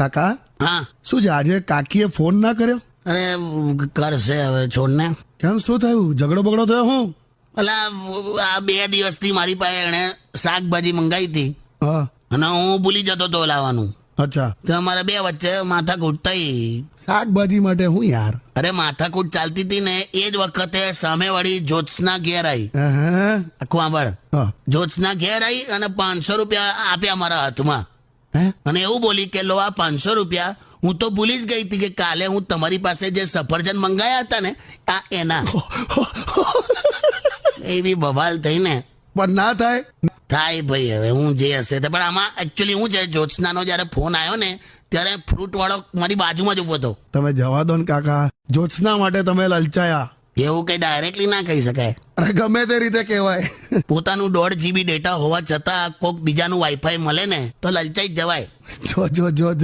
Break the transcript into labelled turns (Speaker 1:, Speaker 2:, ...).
Speaker 1: કાકા
Speaker 2: હા
Speaker 1: શું છે આજે કાકીએ ફોન ના કર્યો?
Speaker 2: અરે કરશે હવે છોડને.
Speaker 1: કેમ શું થયું? ઝઘડો બગડો થયો? હું
Speaker 2: અલા આ 2 દિવસથી મારી પાસે એણે શાકભાજી મંગાવી હતી
Speaker 1: હા
Speaker 2: અને હું ભૂલી જતો તો લાવવાનું.
Speaker 1: અચ્છા
Speaker 2: તો અમારા 2 વચ્ચે માથાકૂટ થઈ.
Speaker 1: શાકભાજી માટે હું યાર?
Speaker 2: અરે માથાકૂટ ચાલતી હતી ને એ જ વખતે સામેવાળી જ્યોત્સના ઘેર આવી.
Speaker 1: હા
Speaker 2: આખું આંબળ
Speaker 1: હા
Speaker 2: જ્યોત્સના ઘેર આવી અને 500 રૂપિયા આપ્યા મારા હાથમાં
Speaker 1: હે
Speaker 2: અને એવું બોલી કે લો આ 500 રૂપિયા. હું તો ભૂલી જ ગઈ હતી કે કાલે હું તમારી પાસે જે સફરજન મંગાયા હતા ને આ એના. એવી બબાલ થઈ ને.
Speaker 1: પણ ના થાય.
Speaker 2: થાય ભાઈ હવે હું જે હશે તે. પણ આમાં એકચ્યુઅલી હું છે જ્યોત્સનાનો જયારે ફોન આવ્યો ને ત્યારે ફ્રૂટ વાળો મારી બાજુમાં જ ઉભો હતો.
Speaker 1: તમે જવા દો ને કાકા, જ્યોત્સના માટે તમે લલચાયા.
Speaker 2: એવું કઈ ડાયરેક્ટલી ના કહી શકાય.
Speaker 1: અરે ગમે તે રીતે કહેવાય.
Speaker 2: પોતાનું 1.5 GB ડેટા હોવા છતાં કોઈક બીજાનું વાઈફાઈ મળે ને તો લલચાઈ જ જવાય.
Speaker 1: જો